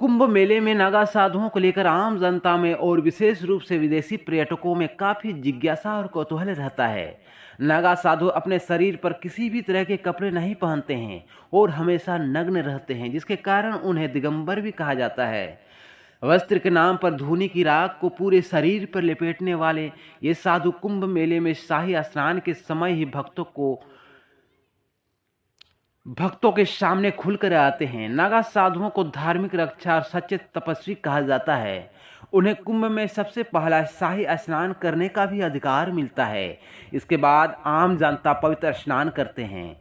कुंभ मेले में नागा साधुओं को लेकर आम जनता में और विशेष रूप से विदेशी पर्यटकों में काफी जिज्ञासा और कौतूहल रहता है। नागा साधु अपने शरीर पर किसी भी तरह के कपड़े नहीं पहनते हैं और हमेशा नग्न रहते हैं, जिसके कारण उन्हें दिगंबर भी कहा जाता है। वस्त्र के नाम पर धूनी की राख को पूरे शरीर पर लपेटने वाले ये साधु कुंभ मेले में शाही स्नान के समय ही भक्तों के सामने खुलकर आते हैं। नागा साधुओं को धार्मिक रक्षा और सच्चे तपस्वी कहा जाता है। उन्हें कुंभ में सबसे पहला शाही स्नान करने का भी अधिकार मिलता है। इसके बाद आम जनता पवित्र स्नान करते हैं।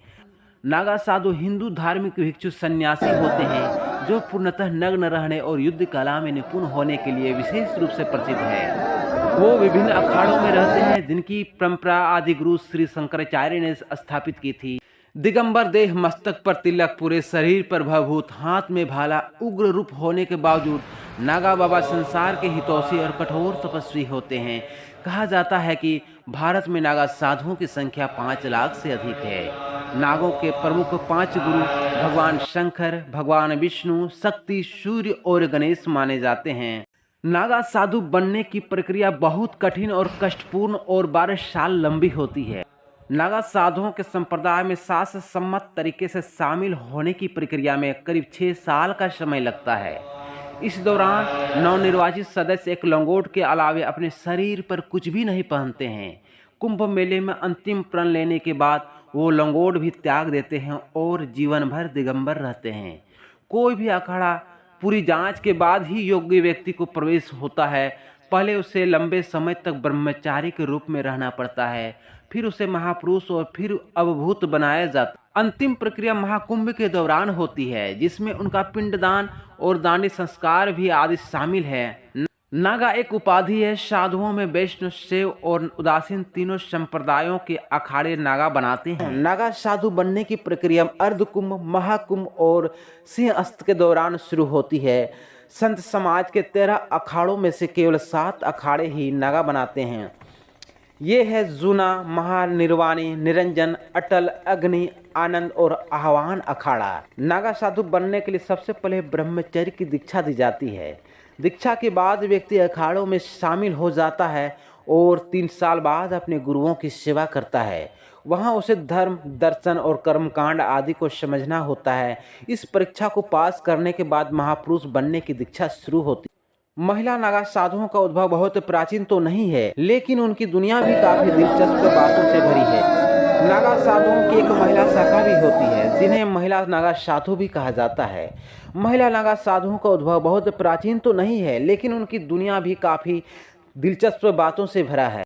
नागा साधु हिंदू धार्मिक भिक्षु सन्यासी होते हैं जो पूर्णतः नग्न रहने और युद्ध कला में निपुण होने के लिए विशेष रूप से प्रसिद्ध है। वो विभिन्न अखाड़ों में रहते हैं जिनकी परंपरा आदि गुरु श्री शंकराचार्य ने स्थापित की थी। दिगंबर देह, मस्तक पर तिलक, पूरे शरीर पर भभूत, हाथ में भाला, उग्र रूप होने के बावजूद नागा बाबा संसार के हितैषी और कठोर तपस्वी होते हैं। कहा जाता है कि भारत में नागा साधुओं की संख्या 5 लाख से अधिक है। नागों के प्रमुख 5 गुरु भगवान शंकर, भगवान विष्णु, शक्ति, सूर्य और गणेश माने जाते हैं। नागा साधु बनने की प्रक्रिया बहुत कठिन और कष्टपूर्ण और 12 साल लंबी होती है। नागा साधुओं के संप्रदाय में शास्त्र सम्मत तरीके से शामिल होने की प्रक्रिया में करीब 6 साल का समय लगता है। इस दौरान नवनिर्वाचित सदस्य एक लंगोट के अलावे अपने शरीर पर कुछ भी नहीं पहनते हैं। कुंभ मेले में अंतिम प्रण लेने के बाद वो लंगोट भी त्याग देते हैं और जीवन भर दिगंबर रहते हैं। कोई भी अखाड़ा पूरी जांच के बाद ही योग्य व्यक्ति को प्रवेश होता है। पहले उसे लंबे समय तक ब्रह्मचारी के रूप में रहना पड़ता है, फिर उसे महापुरुष और फिर अवभूत बनाया जाता है। अंतिम प्रक्रिया महाकुंभ के दौरान होती है, जिसमें उनका पिंडदान और दानी संस्कार भी आदि शामिल है। नागा एक उपाधि है। साधुओं में वैष्णव, शैव और उदासीन तीनों संप्रदायों के अखाड़े नागा बनाते हैं। नागा साधु बनने की प्रक्रिया अर्धकुंभ, महाकुंभ और सिंहस्थ के दौरान शुरू होती है। संत समाज के 13 अखाड़ों में से केवल 7 अखाड़े ही नागा बनाते हैं। ये है जूना, महानिर्वाणी, निरंजन, अटल, अग्नि, आनंद और आह्वान अखाड़ा। नागा साधु बनने के लिए सबसे पहले ब्रह्मचर्य की दीक्षा दी जाती है। दीक्षा के बाद व्यक्ति अखाड़ों में शामिल हो जाता है और 3 साल बाद अपने गुरुओं की सेवा करता है। वहाँ उसे धर्म, दर्शन और कर्मकांड आदि को समझना होता है। इस परीक्षा को पास करने के बाद महापुरुष बनने की दीक्षा शुरू होती है। महिला नागा साधुओं का उद्भव बहुत प्राचीन तो नहीं है, लेकिन उनकी दुनिया भी काफी दिलचस्प बातों से भरी है। नागा साधुओं की एक महिला शाखा भी होती है, जिन्हें महिला नागा साधु भी कहा जाता है। महिला नागा साधुओं का उद्भव बहुत प्राचीन तो नहीं है, लेकिन उनकी दुनिया भी काफी दिलचस्प बातों से भरा है।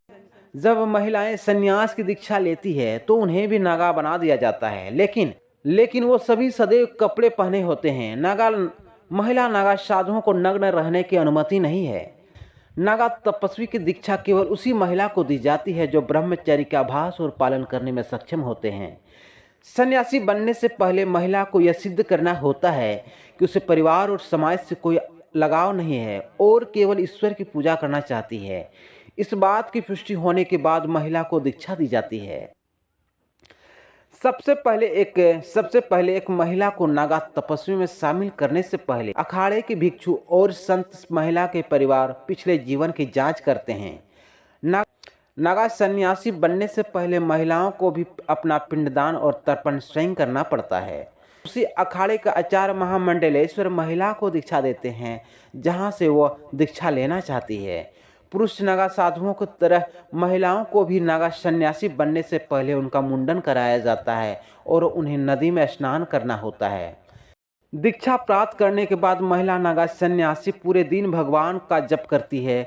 जब महिलाएं संन्यास की दीक्षा लेती है तो उन्हें भी नागा बना दिया जाता है, लेकिन वो सभी सदैव कपड़े पहने होते हैं। महिला नागा साधुओं को नग्न रहने की अनुमति नहीं है। नागा तपस्वी की दीक्षा केवल उसी महिला को दी जाती है जो ब्रह्मचर्य का अभ्यास और पालन करने में सक्षम होते हैं। सन्यासी बनने से पहले महिला को यह सिद्ध करना होता है कि उसे परिवार और समाज से कोई लगाव नहीं है और केवल ईश्वर की पूजा करना चाहती है। इस बात की पुष्टि होने के बाद महिला को दीक्षा दी जाती है। सबसे पहले एक महिला को नागा तपस्वी में शामिल करने से पहले अखाड़े के भिक्षु और संत महिला के परिवार पिछले जीवन की जांच करते हैं। नागा सन्यासी बनने से पहले महिलाओं को भी अपना पिंडदान और तर्पण स्वयं करना पड़ता है। उसी अखाड़े का आचार्य महामंडलेश्वर महिला को दीक्षा देते हैं जहां से वह दीक्षा लेना चाहती है। पुरुष नागा साधुओं की तरह महिलाओं को भी नागा सन्यासी बनने से पहले उनका मुंडन कराया जाता है और उन्हें नदी में स्नान करना होता है। दीक्षा प्राप्त करने के बाद महिला नागा सन्यासी पूरे दिन भगवान का जप करती है।